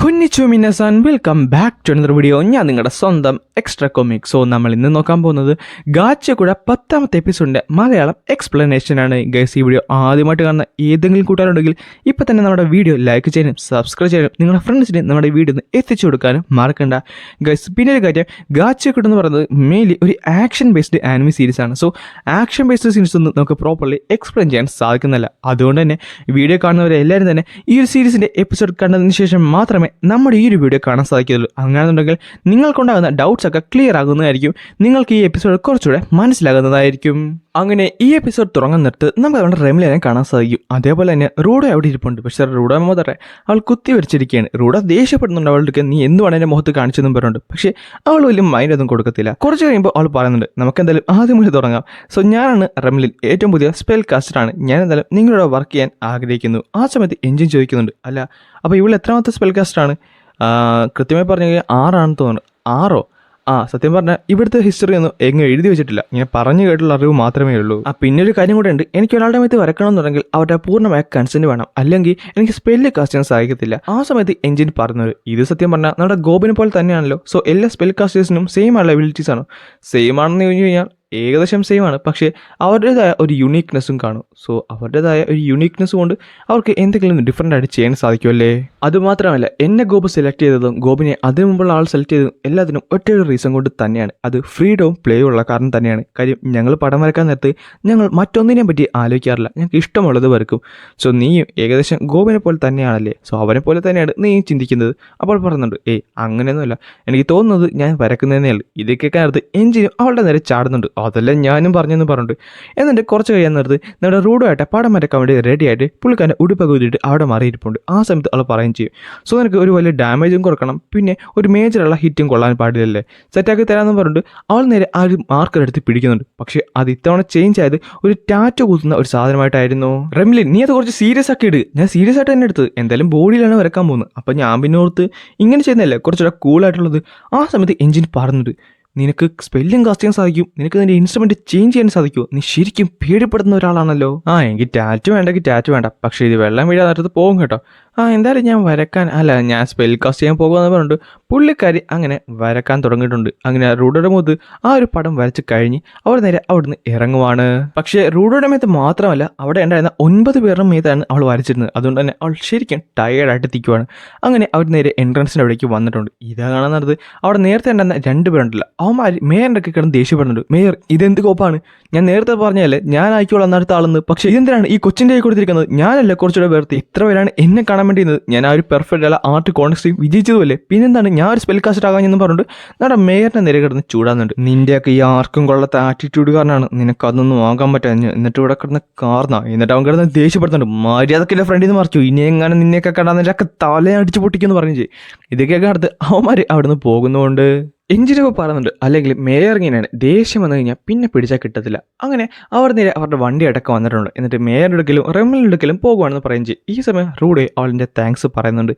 കുഞ്ഞിച്ചു മിന്നസാൻ welcome back to another video. ഞാൻ നിങ്ങളുടെ സ്വന്തം എക്സ്ട്രാ കൊമിക്. സോ നമ്മൾ ഇന്ന് നോക്കാൻ പോകുന്നത് ഗാച്ചക്കുട 10ാമത്തെ എപ്പിസോഡിൻ്റെ മലയാളം എക്സ്പ്ലനേഷൻ ആണ്. ഗൈസ്, ഈ വീഡിയോ ആദ്യമായിട്ട് കാണുന്ന ഏതെങ്കിലും കൂട്ടുകാരുണ്ടെങ്കിൽ ഇപ്പം തന്നെ നമ്മുടെ വീഡിയോ ലൈക്ക് ചെയ്യാനും സബ്സ്ക്രൈബ് ചെയ്യാനും നിങ്ങളുടെ ഫ്രണ്ട്സിന് നമ്മുടെ വീഡിയോ ഒന്ന് എത്തിച്ചു കൊടുക്കാനും മറക്കണ്ട ഗൈസ്. പിന്നെ ഒരു കാര്യം, ഗാച്ചക്കുട എന്ന് പറയുന്നത് മെയിൻലി ഒരു ആക്ഷൻ ബേസ്ഡ് ആനിമി സീരീസ് ആണ്. സോ ആക്ഷൻ ബേസ്ഡ് സീരീസ് ഒന്നും നമുക്ക് പ്രോപ്പർലി എക്സ്പ്ലെയിൻ ചെയ്യാൻ സാധിക്കുന്നില്ല. അതുകൊണ്ട് തന്നെ വീഡിയോ കാണുന്നവരെ എല്ലാവരും തന്നെ ഈ ഒരു സീരീസിൻ്റെ എപ്പിസോഡ് കണ്ടതിന് ശേഷം മാത്രമേ നമ്മുടെ ഈ ഒരു വീഡിയോ കാണാൻ സാധിക്കുള്ളൂ. അങ്ങനെയാണെന്നുണ്ടെങ്കിൽ നിങ്ങൾക്കുണ്ടാകുന്ന ഡൗട്ട്സ് ഒക്കെ ക്ലിയർ ആകുന്നതായിരിക്കും, നിങ്ങൾക്ക് ഈ എപ്പിസോഡ് കുറച്ചുകൂടെ മനസ്സിലാകുന്നതായിരിക്കും. അങ്ങനെ ഈ എപ്പിസോഡ് തുടങ്ങുന്നിടത്ത് നമുക്ക് നമ്മുടെ റെമിലിനെ കാണാൻ സാധിക്കും. അതേപോലെ തന്നെ റൂഡോ അവിടെ ഇരിപ്പുണ്ട്. പക്ഷേ റൂഡോ മോതറെ അവൾ കുത്തി വരച്ചിരിക്കുകയാണ്. റൂഡോ ദേഷ്യപ്പെടുന്നുണ്ട് അവളുടെ, നീ എന്തുവാണ് എൻ്റെ മുഖത്ത് കാണിച്ചെന്നും പറഞ്ഞുണ്ട്. പക്ഷേ അവൾ വലിയ മൈൻഡൊന്നും കൊടുക്കത്തില്ല. കുറച്ച് കഴിയുമ്പോൾ അവൾ പറയുന്നുണ്ട്, നമുക്ക് എന്തായാലും ആദ്യം മുതൽ തുടങ്ങാം. സോ ഞാനാണ് റെമിലിൻ, ഏറ്റവും പുതിയ സ്പെൽ കാസ്റ്ററാണ്. ഞാൻ എന്തായാലും നിങ്ങളോട് വർക്ക് ചെയ്യാൻ ആഗ്രഹിക്കുന്നു. ആ സമയത്ത് എൻജിൻ ചോദിക്കുന്നുണ്ട്, അല്ല അപ്പോൾ ഇവൾ എത്രാമത്തെ സ്പെൽ കാസ്റ്ററാണ്? കൃത്യമായി പറഞ്ഞു കഴിഞ്ഞാൽ 6 തോന്നുന്നു. 6? സത്യം പറഞ്ഞാൽ ഇവിടുത്തെ ഹിസ്റ്ററി ഒന്നും എങ്ങും എഴുതി വെച്ചിട്ടില്ല, ഇങ്ങനെ പറഞ്ഞു കേട്ടുള്ള അറിവ് മാത്രമേ ഉള്ളൂ. പിന്നെ ഒരു കാര്യം കൂടെ ഉണ്ട്, എനിക്ക് ഒരാളുടെ മേത്ത് വരക്കണമെന്നുണ്ടെങ്കിൽ അവരുടെ പൂർണ്ണമായ കൺസെന്റ് വേണം, അല്ലെങ്കിൽ എനിക്ക് സ്പെല്ല് കാസ്റ്റ് ചെയ്യാൻ സാധിക്കത്തില്ല. ആ സമയത്ത് എൻജിൻ പറഞ്ഞത്, ഇത് സത്യം പറഞ്ഞാൽ നമ്മുടെ ഗോബിനെ പോലെ തന്നെയാണല്ലോ. സോ എല്ലാ സ്പെൽ കാസ്റ്റേഴ്സിനും സെയിം ആയുള്ള എബിലിറ്റീസ് ആണ്. സെയിം ആണെന്ന് ചോദിച്ചു കഴിഞ്ഞാൽ ഏകദേശം സെയിം ആണ്, പക്ഷേ അവരുടേതായ ഒരു യുണീക്നെസ്സും കാണും. സോ അവരുടേതായ ഒരു യുണീക്നെസ് കൊണ്ട് അവർക്ക് എന്തെങ്കിലും ഡിഫറൻ്റ് ആയിട്ട് ചെയ്യാൻ സാധിക്കുമല്ലേ. അതുമാത്രമല്ല, എന്നെ ഗോബ് സെലക്ട് ചെയ്തതും ഗോബിനെ അതിനു മുമ്പുള്ള ആൾ സെലക്ട് ചെയ്തതും എല്ലാത്തിനും ഒറ്റയൊരു റീസൺ കൊണ്ട് തന്നെയാണ്. അത് ഫ്രീഡവും പ്ലേയും ഉള്ള കാരണം തന്നെയാണ്. കാര്യം ഞങ്ങൾ പടം വരക്കാൻ നേരത്ത് ഞങ്ങൾ മറ്റൊന്നിനെ പറ്റി ആലോചിക്കാറില്ല, ഞങ്ങൾക്ക് ഇഷ്ടമുള്ളത് വരക്കും. സോ നീയും ഏകദേശം ഗോബിനെ പോലെ തന്നെയാണല്ലേ, സോ അവനെ പോലെ തന്നെയാണ് നീയും ചിന്തിക്കുന്നത്. അപ്പോൾ പറയുന്നുണ്ട്, അങ്ങനെയൊന്നുമല്ല, എനിക്ക് തോന്നുന്നത് ഞാൻ വരക്കുന്നതേ ഉള്ളൂ. ഇതൊക്കെ നേരത്ത് എഞ്ചിനും അവളുടെ നേരെ ചാടുന്നുണ്ട്. അതെല്ലാം ഞാനും പറഞ്ഞെന്ന് പറഞ്ഞിട്ട് എന്നിട്ട് കുറച്ച് കഴിയാൻ നേരത്ത് നമ്മുടെ റൂഡോ ആയിട്ട് പടം വരക്കാൻ വേണ്ടി റെഡി ആയിട്ട് പുള്ളിക്കാരൻ്റെ ഉടുപ്പൊക്കെ ഊതിയിട്ട് അവിടെ മാറിയിരിപ്പുണ്ട്. ആ സമയത്ത് അവൾ പറയും ചെയ്യും, സോ നിനക്ക് ഒരു വലിയ ഡാമേജും കൊടുക്കണം, പിന്നെ ഒരു മേജറുള്ള ഹിറ്റും കൊള്ളാൻ പാടില്ലല്ലേ, സെറ്റാക്കി തരാമെന്ന് പറഞ്ഞിട്ട് അവൾ നേരെ ആ ഒരു മാർക്കർ എടുത്ത് പിടിക്കുന്നുണ്ട്. പക്ഷേ അത് ഇത്തവണ ചേഞ്ച് ആയത് ഒരു ടാറ്റോ കുത്തുന്ന ഒരു സാധനമായിട്ടായിരുന്നു. റെമിലിൻ, നീ അത് കുറച്ച് സീരിയസ് ആക്കി ഇട്. ഞാൻ സീരിയസ് ആയിട്ട് തന്നെ എടുത്തത്, എന്തായാലും ബോഡിയിലാണ് വരക്കാൻ പോകുന്നത്. അപ്പം ഞാൻ പിന്നെ ഓർത്ത് ഇങ്ങനെ ചെയ്യുന്നതല്ലേ കുറച്ചുകൂടെ കൂളായിട്ടുള്ളത്. ആ സമയത്ത് എഞ്ചിൻ പറഞ്ഞിട്ട്, നിനക്ക് സ്പെല്ലിംഗ് കാസ്റ്റ് ചെയ്യാൻ സാധിക്കും, നിനക്ക് നിന്റെ ഇൻസ്ട്രുമെന്റ് ചേഞ്ച് ചെയ്യാൻ സാധിക്കുമോ? നീ ശരിക്കും പേടിപ്പെടുന്ന ഒരാളാണല്ലോ. എനിക്ക് ടാറ്റു വേണ്ട, പക്ഷേ ഇത് വെള്ളം വീഴാൻ നേരത്ത് പോകും കേട്ടോ. എന്തായാലും ഞാൻ വരക്കാൻ ഞാൻ സ്പെൽ കാസ്റ്റ് ചെയ്യാൻ പോകുമെന്ന് പറഞ്ഞിട്ട് പുള്ളിക്കാരി അങ്ങനെ വരക്കാൻ തുടങ്ങിയിട്ടുണ്ട്. അങ്ങനെ റൂഡോയുടെ മുഖത്ത് ആ ഒരു പടം വരച്ച് കഴിഞ്ഞ് അവർ നേരെ അവിടുന്ന് ഇറങ്ങുവാണ്. പക്ഷേ റൂഡോയുടെ മേത്ത് മാത്രമല്ല, അവിടെ ഉണ്ടായിരുന്ന 9 പേരുടെ മേത്താണ് അവൾ വരച്ചിരുന്നത്. അതുകൊണ്ട് തന്നെ അവൾ ശരിക്കും ടയേർഡായിട്ട് തിക്കുവാണ്. അങ്ങനെ അവർ നേരെ എൻട്രൻസിൻ്റെ അവിടേക്ക് വന്നിട്ടുണ്ട്. ഇതാ കാണുന്നത്, അവിടെ നേരത്തെ ഉണ്ടായിരുന്ന 2 പേരുണ്ടല്ലോ, അവന്മാർ മേയറിൻ്റെ ഒക്കെ കിടന്ന് ദേഷ്യപ്പെടുന്നുണ്ട്. മേയർ, ഇതെന്ത് കോപ്പാണ്? ഞാൻ നേരത്തെ പറഞ്ഞല്ലേ ഞാൻ ആയിക്കോളാം അടുത്ത ആളെന്ന്, പക്ഷേ ഇതെന്തിനാണ് ഈ കൊച്ചിൻ്റെ കൈ കൊടുത്തിരിക്കുന്നത്? ഞാനല്ലേ കുറച്ചുകൂടെ വേർത്തി, ഇത്ര പേരാണ് എന്നെ കാണാൻ വേണ്ടിയിരുന്നത്. ഞാൻ ആ ഒരു പെർഫെക്റ്റ് അല്ല ആർട്ട് കോൺടെസ്റ്റ് വിജയിച്ചതുമല്ലേ, പിന്നെന്താണ് ഞാൻ ഒരു സ്പെൽ കാസ്റ്റർ ആകാമെന്ന് പറഞ്ഞിട്ട് നമ്മുടെ മേയറിനെ നേരെ കിടന്ന് ചൂടാന്നുണ്ട്. നിന്റെയൊക്കെ ഈ ആർക്കും കൊള്ളാത്ത ആറ്റിറ്റ്യൂഡ് കാരണമാണ് നിനക്ക് അതൊന്നും ആകാൻ പറ്റാഞ്ഞ്. എന്നിട്ട് ഇവിടെ കിടന്ന് കാർന്ന, എന്നിട്ട് അവൻ കിടന്ന് ദേഷ്യപ്പെടുന്നുണ്ട്. മര്യാദക്കില്ല ഫ്രണ്ടിൽ നിന്ന് മറിച്ചു, ഇനി എങ്ങനെ നിന്നെയൊക്കെ കണ്ടാൽ നിനക്ക് തലയടിച്ച് പൊട്ടിക്കുമെന്ന് പറഞ്ഞു. ഇതൊക്കെയൊക്കെ അടുത്ത് അവന്മാർ അവിടുന്ന് പോകുന്നതുകൊണ്ട് എഞ്ചിനൊക്കെ പറയുന്നുണ്ട്, അല്ലെങ്കിൽ മേയർ ഇങ്ങനെയാണ്, ദേഷ്യം വന്നു കഴിഞ്ഞാൽ പിന്നെ പിടിച്ചാൽ കിട്ടത്തില്ല. അങ്ങനെ അവർ നേരെ അവരുടെ വണ്ടി അടക്കം വന്നിട്ടുണ്ട്. എന്നിട്ട് മേയറിൻ്റെ അടുക്കലും റെമിലിൻ്റെ അടുക്കലും പോകുവാണെന്ന് പറയും ചെയ്യും. ഈ സമയം റൂഡേ അവളിൻ്റെ താങ്ക്സ് പറയുന്നുണ്ട്.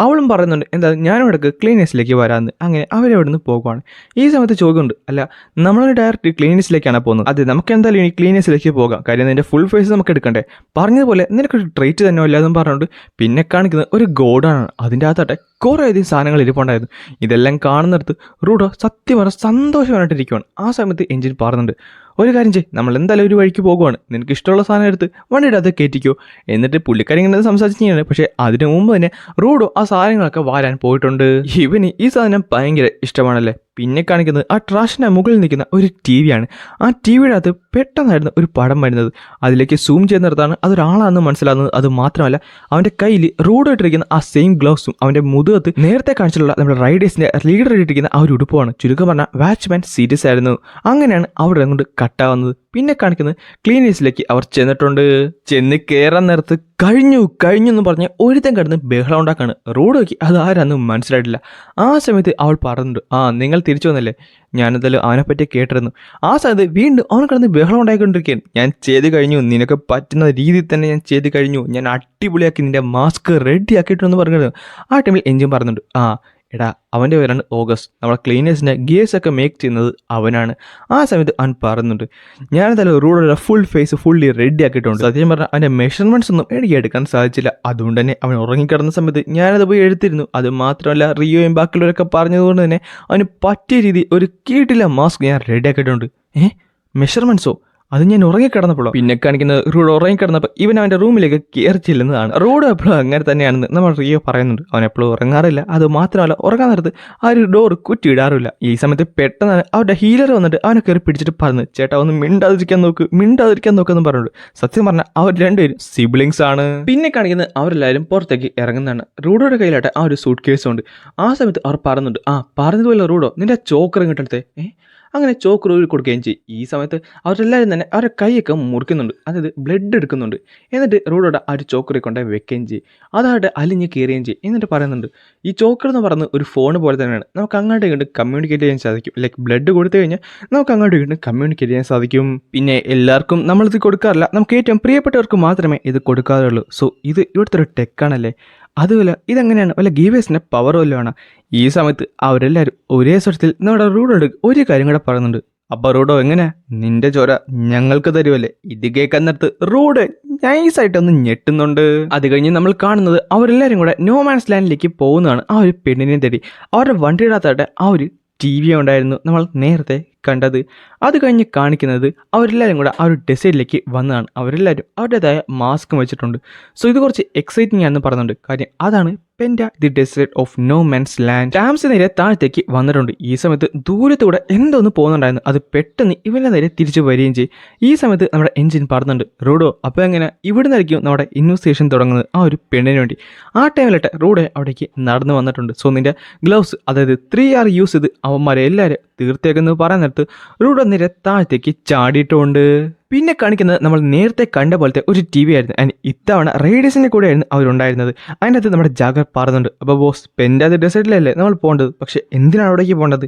അവളും പറയുന്നുണ്ട്, എന്താ ഞാനും ഇടയ്ക്ക് ക്ലീനേഴ്സിലേക്ക് വരാമെന്ന്. അങ്ങനെ അവരവിടെ നിന്ന് പോകുവാണ്. ഈ സമയത്ത് ചോദിക്കുന്നുണ്ട്, അല്ല നമ്മളൊരു ഡയറക്റ്റ് ക്ലീനേഴ്സിലേക്കാണ് പോകുന്നത്? അതെ, നമുക്ക് എന്തായാലും ഇനി ക്ലീനേഴ്സിലേക്ക് പോകാം, കാര്യം നിൻ്റെ ഫുൾ ഫേസ് നമുക്ക് എടുക്കണ്ടേ. പറഞ്ഞതുപോലെ നിനക്കൊരു ട്രീറ്റ് തന്നെ ഇല്ലാതെന്ന് പറഞ്ഞുകൊണ്ട് പിന്നെ കാണിക്കുന്നത് ഒരു ഗോഡാണ്. അതിൻ്റെ അകത്താട്ടെ കുറേ അധികം സാധനങ്ങൾ ഇരിപ്പുണ്ടായിരുന്നു. ഇതെല്ലാം കാണുന്നിടത്ത് റൂഡോ സത്യം പറഞ്ഞ സന്തോഷമായിട്ടിരിക്കുവാണ്. ആ സമയത്ത് എഞ്ചിൻ പറയുന്നുണ്ട്, ഒരു കാര്യം ചെയ്യ്, നമ്മൾ എന്തായാലും ഒരു വഴിക്ക് പോകുവാണ്, നിനക്ക് ഇഷ്ടമുള്ള സാധനം എടുത്ത് വണ്ടിയുടെ അത് കയറ്റിക്കോ. എന്നിട്ട് പുള്ളിക്കാരി ഇങ്ങനെ സംസാരിച്ചിങ്ങനെ. പക്ഷേ അതിനു മുമ്പ് തന്നെ റൂഡോ ആ സാധനങ്ങളൊക്കെ വാരാൻ പോയിട്ടുണ്ട്. ഇവന് ഈ സാധനം ഭയങ്കര ഇഷ്ടമാണല്ലേ. പിന്നെ കാണിക്കുന്നത് ആ ട്രാഷിൻ്റെ മുകളിൽ നിൽക്കുന്ന ഒരു ടി വിയാണ്. ആ ടി വിയുടെ അകത്ത് പെട്ടെന്നായിരുന്നു ഒരു പടം വരുന്നത്. അതിലേക്ക് സൂം ചെയ്യുന്നിടത്താണ് അതൊരാളാണെന്ന് മനസ്സിലാകുന്നത്. അത് മാത്രമല്ല, അവൻ്റെ കയ്യിൽ റൂഡോ ഇട്ടിരിക്കുന്ന ആ സെയിം ഗ്ലൗസും അവൻ്റെ മുതുകത്ത് നേരത്തെ കാണിച്ചിട്ടുള്ള നമ്മുടെ റൈഡേഴ്സിൻ്റെ ലീഡർ ഇട്ടിരിക്കുന്ന ആ ഒരു ഉടുപ്പുമാണ്. ചുരുക്കം പറഞ്ഞാൽ വാച്ച്മാൻ സീരിയസ് ആയിരുന്നു. അങ്ങനെയാണ് അവിടെ കൊണ്ട് കട്ടാവുന്നത്. പിന്നെ കാണിക്കുന്നത് ക്ലീനേഴ്സിലേക്ക് അവർ ചെന്ന് കയറാൻ നേരത്ത് കഴിഞ്ഞു എന്ന് പറഞ്ഞ് ഒരുത്തൻ കിടന്ന് ബഹളം ഉണ്ടാക്കാണ്. റോഡോക്ക് അത് ആരാന്ന് മനസ്സിലായിട്ടില്ല. ആ സമയത്ത് അവൾ പറഞ്ഞിട്ടുണ്ട്, നിങ്ങൾ തിരിച്ചു വന്നല്ലേ, ഞാനെന്തായാലും അവനെപ്പറ്റി കേട്ടിരുന്നു. ആ സമയത്ത് വീണ്ടും അവൻ കിടന്ന് ബഹളം ഉണ്ടായിക്കൊണ്ടിരിക്കുകയാണ്. ഞാൻ ചെയ്ത് കഴിഞ്ഞു, നിനക്ക് പറ്റുന്ന രീതിയിൽ തന്നെ ഞാൻ ചെയ്ത് കഴിഞ്ഞു, ഞാൻ അടിപൊളിയാക്കി നിന്റെ മാസ്ക് റെഡി ആക്കിയിട്ടുണ്ടെന്ന് പറഞ്ഞത്. ആ ടൈമിൽ എഞ്ചിൻ പറഞ്ഞിട്ടുണ്ട്, എടാ അവൻ്റെ പേരാണ് ഓഗസ്റ്റ്. നമ്മളെ ക്ലീനേഴ്സിൻ്റെ ഗിയേഴ്സൊക്കെ മേക്ക് ചെയ്യുന്നത് അവനാണ്. ആ സമയത്ത് അവൻ പറയുന്നുണ്ട്, ഞാനെന്തായാലും റൂഡോയുടെ ഫുൾ ഫേസ് ഫുള്ളി റെഡി ആക്കിയിട്ടുണ്ട്. സത്യം പറഞ്ഞാൽ അവൻ്റെ മെഷർമെൻറ്റ്സ് ഒന്നും എനിക്ക് എടുക്കാൻ സാധിച്ചില്ല. അതുകൊണ്ട് തന്നെ അവൻ ഉറങ്ങിക്കിടന്ന സമയത്ത് ഞാനത് പോയി എടുത്തിരുന്നു. അത് മാത്രമല്ല റിയോയും ബാക്കിയുള്ളവരൊക്കെ പറഞ്ഞതുകൊണ്ട് തന്നെ അവന് പറ്റിയ രീതി ഒരു കീട്ടില്ല മാസ്ക് ഞാൻ റെഡി ആക്കിയിട്ടുണ്ട്. മെഷർമെൻറ്റ്സോ? അത് ഞാൻ ഉറങ്ങിക്കിടന്നപ്പോഴോ? പിന്നെ കാണിക്കുന്നത് റൂഡ് ഉറങ്ങിക്കിടന്നപ്പോൾ ഇവൻ അവൻ്റെ റൂമിലേക്ക് കയറി ചെല്ലുന്നതാണ്. റൂഡ് എപ്പോഴും അങ്ങനെ തന്നെയാണെന്ന് നമ്മൾ റിയോ പറയുന്നുണ്ട്. അവൻ എപ്പോഴും ഉറങ്ങാറില്ല. അത് മാത്രമല്ല ഉറങ്ങാൻ നേരത്ത് ആ ഒരു ഡോർ കുറ്റിയിടാറില്ല. ഈ സമയത്ത് പെട്ടെന്ന് അവരുടെ ഹീലർ വന്നിട്ട് അവനെ കയറി പിടിച്ചിട്ട് പറഞ്ഞു, ചേട്ടാ ഒന്ന് മിണ്ടാതിരിക്കാൻ നോക്കെന്ന് പറഞ്ഞിട്ട്. സത്യം പറഞ്ഞാൽ അവർ രണ്ടുപേരും സിബ്ലിങ്സ് ആണ്. പിന്നെ കാണിക്കുന്നത് അവരെല്ലാവരും പുറത്തേക്ക് ഇറങ്ങുന്നതാണ്. റൂഡോയുടെ കയ്യിലായിട്ട് ആ ഒരു സൂട്ട് കേസ് ഉണ്ട്. ആ സമയത്ത് അവർ പറയുന്നുണ്ട്, പറഞ്ഞതുപോലെ റൂഡോ നിന്റെ ചോക്കർ ഇങ്ങോട്ടെടുത്തേ. അങ്ങനെ ചോക്ക് റൂവിൽ കൊടുക്കുകയും ചെയ്യും. ഈ സമയത്ത് അവരെല്ലാവരും തന്നെ അവരുടെ കൈയൊക്കെ മുറിക്കുന്നുണ്ട്, അതായത് ബ്ലഡ് എടുക്കുന്നുണ്ട്. എന്നിട്ട് റൂഡോടെ ആ ഒരു ചോക്കറി കൊണ്ടുപോയി വെക്കുകയും ചെയ്യും. അതായിട്ട് അലിഞ്ഞ് കയറുകയും ചെയ്യും. എന്നിട്ട് പറയുന്നുണ്ട്, ഈ ചോക്കർ എന്ന് പറയുന്നത് ഒരു ഫോൺ പോലെ തന്നെയാണ്. നമുക്ക് അങ്ങോട്ടും ഇങ്ങോട്ടും കമ്മ്യൂണിക്കേറ്റ് ചെയ്യാൻ സാധിക്കും. ലൈക്ക് ബ്ലഡ് കൊടുത്തു കഴിഞ്ഞാൽ നമുക്ക് അങ്ങോട്ടും ഇങ്ങോട്ടും കമ്മ്യൂണിക്കേറ്റ് ചെയ്യാൻ സാധിക്കും. പിന്നെ എല്ലാവർക്കും നമ്മളിത് കൊടുക്കാറില്ല, നമുക്ക് ഏറ്റവും പ്രിയപ്പെട്ടവർക്ക് മാത്രമേ ഇത് കൊടുക്കാറുള്ളൂ. സോ ഇത് ഇവിടുത്തെ ഒരു ടെക്കാണല്ലേ. അതുപോലെ ഇതെങ്ങനെയാണ് വല്ല ഗീവേഴ്സിൻ്റെ പവർ വല്ലതുമാണ്. ഈ സമയത്ത് അവരെല്ലാവരും ഒരേ സ്വരത്തിൽ നമ്മുടെ റൂഡോട് ഒരു കാര്യം കൂടെ പറയുന്നുണ്ട്. അപ്പോൾ റൂഡോ എങ്ങനെ നിന്റെ ചോര ഞങ്ങൾക്ക് തരുമല്ലേ? ഇത് കേൾക്കാൻ നേരത്ത് റൂഡ് നൈസായിട്ടൊന്ന് ഞെട്ടുന്നുണ്ട്. അത് കഴിഞ്ഞ് നമ്മൾ കാണുന്നത് അവരെല്ലാവരും കൂടെ നോ മാൻസ് ലാൻഡിലേക്ക് പോകുന്നതാണ്. ആ ഒരു പെണ്ണിനെ തേടി അവരുടെ വണ്ടിയിടാത്തായിട്ട് ആ ഒരു TV ഉണ്ടായിരുന്നു നമ്മൾ നേരത്തെ കണ്ടത്. അത് കഴിഞ്ഞ് കാണിക്കുന്നത് അവരെല്ലാവരും കൂടെ ആ ഒരു ഡെസേർട്ടിലേക്ക് വന്നതാണ്. അവരെല്ലാവരും അവരുടേതായ മാസ്കും വെച്ചിട്ടുണ്ട്. സോ ഇത് കുറച്ച് എക്സൈറ്റിംഗ് ആണെന്ന് പറയുന്നുണ്ട്. കാര്യം അതാണ് പെൻഡ the desert of no man's land. ടാംസ് നേരെ താഴത്തേക്ക് വന്നിട്ടുണ്ട്. ഈ സമയത്ത് ദൂരത്തൂടെ എന്തോന്ന് പോകുന്നുണ്ടായിരുന്നു. അത് പെട്ടെന്ന് ഇവരുടെ നേരെ തിരിച്ചു വരികയും ചെയ്യും. ഈ സമയത്ത് നമ്മുടെ എൻജിൻ പറയുന്നുണ്ട്, റൂഡോ അപ്പോൾ എങ്ങനെ ഇവിടെ നിന്നായിരിക്കും നമ്മുടെ ഇൻവെസ്റ്റിഗേഷൻ തുടങ്ങുന്നത് ആ ഒരു പെണ്ണിന് വേണ്ടി. ആ ടൈമിലിട്ട് റൂഡോ അവിടേക്ക് നടന്നു വന്നിട്ടുണ്ട്. സോ നിന്റെ ഗ്ലൗസ് അതായത് 3R യൂസ് ചെയ്ത് അവന്മാരെ എല്ലാവരും തീർത്തേക്കെന്ന് പറയാൻ നേരത്ത് റൂഡോ നേരെ താഴത്തേക്ക് ചാടിയിട്ടുമുണ്ട്. പിന്നെ കാണിക്കുന്നത് നമ്മൾ നേരത്തെ കണ്ട പോലത്തെ ഒരു TV ആയിരുന്നു. ആൻഡ് ഇത്തവണ റേഡിയസിൻ്റെ കൂടെയായിരുന്നു അവരുണ്ടായിരുന്നത്. അതിനകത്ത് നമ്മുടെ ജാഗർ പറയുന്നുണ്ട്, അപ്പോൾ ബോസ് പെൻഡ ദി ഡെസേർട്ടിലല്ലേ നമ്മൾ പോകേണ്ടത്, പക്ഷേ എന്തിനാണ് അവിടേക്ക് പോകേണ്ടത്?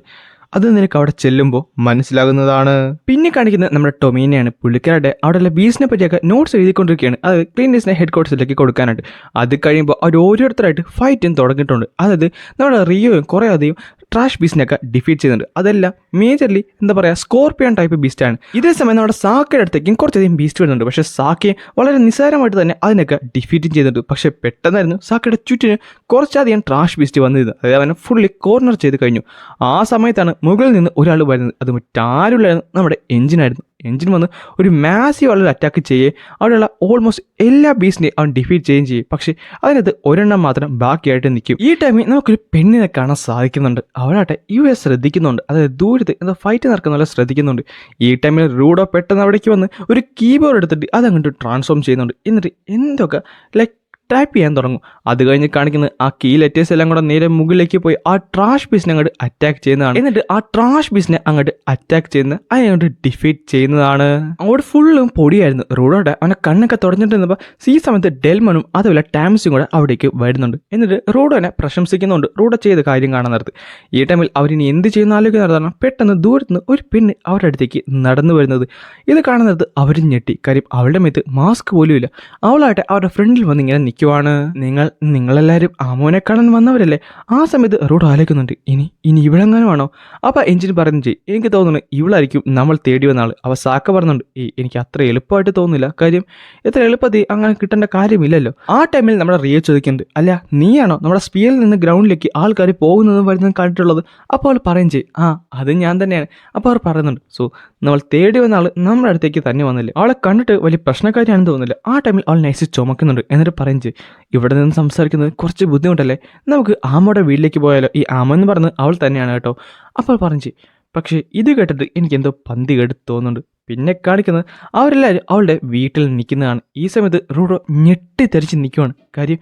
അത് നിനക്ക് അവിടെ ചെല്ലുമ്പോൾ മനസ്സിലാകുന്നതാണ്. പിന്നെ കാണിക്കുന്നത് നമ്മുടെ ടൊമീനെയാണ്. പുള്ളിക്കാരുടെ അവിടെയുള്ള ബീസിനെ പറ്റിയൊക്കെ നോട്ട്സ് എഴുതിക്കൊണ്ടിരിക്കുകയാണ്, അത് ക്ലീനേഴ്സിനെ ഹെഡ് ക്വാർട്ടേഴ്സിലേക്ക് കൊടുക്കാനായിട്ട്. അത് കഴിയുമ്പോൾ അവർ ഓരോരുത്തരായിട്ട് ഫൈറ്റും തുടങ്ങിയിട്ടുണ്ട്. അതായത് നമ്മുടെ റിയോയും കുറേ അധികം ട്രാഷ് ബീസിനെയൊക്കെ ഡിഫീറ്റ് ചെയ്യുന്നുണ്ട്. അതെല്ലാം മേജർലി എന്താ പറയുക സ്കോർപ്പിയൻ ടൈപ്പ് ബീസ്റ്റാണ്. ഇതേ സമയം നമ്മുടെ സാക്കയുടെ അടുത്തേക്കും കുറച്ചധികം ബീസ്റ്റ് വരുന്നുണ്ട്. പക്ഷേ സാക്കയെ വളരെ നിസ്സാരമായിട്ട് തന്നെ അതിനൊക്കെ ഡിഫീറ്റും ചെയ്തിട്ടുണ്ട്. പക്ഷേ പെട്ടെന്നായിരുന്നു സാക്കയുടെ ചുറ്റിന് കുറച്ചധികം ട്രാഷ് ബീസ്റ്റ് വന്നിരുന്നത്. അതായത് അവനെ ഫുള്ളി കോർണർ ചെയ്ത് കഴിഞ്ഞു. ആ സമയത്താണ് മുകളിൽ നിന്ന് ഒരാൾ വരുന്നത്. അത് മറ്റാരുമില്ലായിരുന്നു, നമ്മുടെ എഞ്ചിനായിരുന്നു. എഞ്ചിൻ വന്ന് ഒരു മാസീവ് ആളുകൾ അറ്റാക്ക് ചെയ്യുകയും അവിടെയുള്ള ഓൾമോസ്റ്റ് എല്ലാ ബീസിനെയും അവൻ ഡിഫീറ്റ് ചെയ്യുകയും ചെയ്യും. പക്ഷേ അതിനകത്ത് ഒരെണ്ണം മാത്രം ബാക്കിയായിട്ട് നിൽക്കും. ഈ ടൈമിൽ നമുക്കൊരു പെണ്ണിനെ കാണാൻ സാധിക്കുന്നുണ്ട്. അവളാട്ടെ ഇവയെ ശ്രദ്ധിക്കുന്നുണ്ട്, അതായത് ദൂരത്ത് എന്താ ഫൈറ്റ് നടക്കുന്ന ശ്രദ്ധിക്കുന്നുണ്ട്. ഈ ടൈമിൽ റൂഡോ പെട്ടെന്ന് അവിടേക്ക് വന്ന് ഒരു കീബോർഡ് എടുത്തിട്ട് അതങ്ങോട്ട് ട്രാൻസ്ഫോം ചെയ്യുന്നുണ്ട്. എന്നിട്ട് എന്തൊക്കെ ലൈക്ക് ടൈപ്പ് ചെയ്യാൻ തുടങ്ങും. അത് കഴിഞ്ഞ് കാണിക്കുന്നത് ആ കീ ലെറ്റേഴ്സ് എല്ലാം കൂടെ നേരെ മുകളിലേക്ക് പോയി ആ ട്രാഷ് ബീസിനെ അങ്ങോട്ട് അറ്റാക്ക് ചെയ്യുന്നതാണ്. എന്നിട്ട് ആ ട്രാഷ് ബീസിനെ അങ്ങോട്ട് അറ്റാക്ക് ചെയ്യുന്ന അതിനോട്ട് ഡിഫീറ്റ് ചെയ്യുന്നതാണ്. അവിടെ ഫുള്ളും പൊടിയായിരുന്നു. റൂഡോടെ അവനെ കണ്ണൊക്കെ തുടഞ്ഞിട്ട് ഈ സമയത്ത് ഡെൽമണും അതുപോലെ ടാംസും കൂടെ അവിടേക്ക് വരുന്നുണ്ട്. എന്നിട്ട് റൂഡോനെ പ്രശംസിക്കുന്നുണ്ട് റൂഡോ ചെയ്ത കാര്യം കാണാൻ നേരത്ത്. ഈ ടൈമിൽ അവരിനി എന്ത് ചെയ്യുന്ന ആലോചിക്കുന്നതാണ് പെട്ടെന്ന് ദൂരത്തുനിന്ന് ഒരു പെണ്ണ് അവരുടെ അടുത്തേക്ക് നടന്നു വരുന്നത്. ഇത് കാണുന്നത് അവരും ഞെട്ടി. കാര്യം അവളുടെ മേത്ത് മാസ്ക് പോലും ഇല്ല. അവളായിട്ട് അവരുടെ ഫ്രണ്ടിൽ വന്ന് ഇങ്ങനെ നിൽക്കുവാണ്. നിങ്ങളെല്ലാവരും ആമോനെ കാണാൻ വന്നവരല്ലേ? ആ സമയത്ത് റൂഡോ ആലോചിക്കുന്നുണ്ട്, ഇനി ഇവിടെങ്ങാനുമാണോ? അപ്പോൾ എഞ്ചിൻ പറഞ്ഞു ചെയ്യും, എനിക്ക് തോന്നുന്നു ഇവളായിരിക്കും നമ്മൾ തേടി വന്ന ആൾ. അവ സാക്ക പറഞ്ഞുണ്ട്, എനിക്ക് അത്ര എളുപ്പമായിട്ട് തോന്നുന്നില്ല, കാര്യം എത്ര എളുപ്പത്തിൽ അങ്ങനെ കിട്ടേണ്ട കാര്യമില്ലല്ലോ. ആ ടൈമിൽ നമ്മുടെ റിയോ ചോദിക്കുന്നുണ്ട്, അല്ല നീയാണോ നമ്മുടെ സ്പിയറിൽ നിന്ന് ഗ്രൗണ്ടിലേക്ക് ആൾക്കാർ പോകുന്നതും വരുന്നതും കണ്ടിട്ടുള്ളത്? അപ്പോൾ അവൾ പറയും ചെയ്യും, അത് ഞാൻ തന്നെയാണ്. അപ്പോൾ അവർ പറയുന്നുണ്ട്, സോ നമ്മൾ തേടി വന്ന ആൾ നമ്മുടെ അടുത്തേക്ക് തന്നെ വന്നില്ല. അവളെ കണ്ടിട്ട് വലിയ പ്രശ്നക്കാരിയാണെന്ന് തോന്നുന്നില്ല. ആ ടൈമിൽ അവൾ നൈസ് ചുമക്കുന്നുണ്ട്. എന്നിട്ട് പറയും ചെയ്യും, ഇവിടെ നിന്ന് സംസാരിക്കുന്നത് കുറച്ച് ബുദ്ധിമുട്ടല്ലേ, നമുക്ക് ആമയുടെ വീട്ടിലേക്ക് പോയാലോ? ഈ ആമ എന്ന് പറഞ്ഞത് അവൾ തന്നെയാണ് കേട്ടോ. അപ്പോൾ പറഞ്ഞു. പക്ഷേ ഇത് കേട്ടിട്ട് എനിക്കെന്തോ പന്തി കേട്ട് തോന്നുന്നുണ്ട്. പിന്നെ കാണിക്കുന്നത് അവരെല്ലാവരും അവളുടെ വീട്ടിൽ നിൽക്കുന്നതാണ്. ഈ സമയത്ത് റൂഡോ ഞെട്ടിത്തെറിച്ച് നിൽക്കുവാണ്. കാര്യം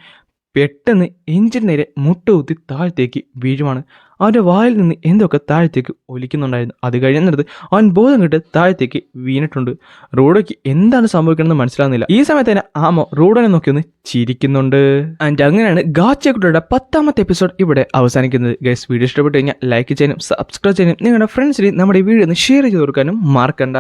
പെട്ടെന്ന് എഞ്ചിൻ നേരെ മുട്ടുകുത്തി താഴത്തേക്ക് വീഴുവാണ്. അവൻ്റെ വായിൽ നിന്ന് എന്തൊക്കെ താഴത്തേക്ക് ഒലിക്കുന്നുണ്ടായിരുന്നു. അത് കഴിയുന്നിടത്ത് അവൻ ബോധം കെട്ട് താഴത്തേക്ക് വീണിട്ടുണ്ട്. റൂഡോയ്ക്ക് എന്താണ് സംഭവിക്കണമെന്ന് മനസ്സിലാകുന്നില്ല. ഈ സമയത്ത് തന്നെ ആമോ റൂഡോനെ നോക്കി ഒന്ന് ചിരിക്കുന്നുണ്ട്. ആൻഡ് അങ്ങനെയാണ് ഗാച്ചക്കുട്ടിയുടെ 10ാമത്തെ എപ്പിസോഡ് ഇവിടെ അവസാനിക്കുന്നത്. ഗൈസ് വീഡിയോ ഇഷ്ടപ്പെട്ട് കഴിഞ്ഞാൽ ലൈക്ക് ചെയ്യാനും സബ്സ്ക്രൈബ് ചെയ്യാനും നിങ്ങളുടെ ഫ്രണ്ട്സിന് നമ്മുടെ ഈ വീഡിയോ ഒന്ന് ഷെയർ ചെയ്ത് കൊടുക്കാനും മറക്കണ്ട.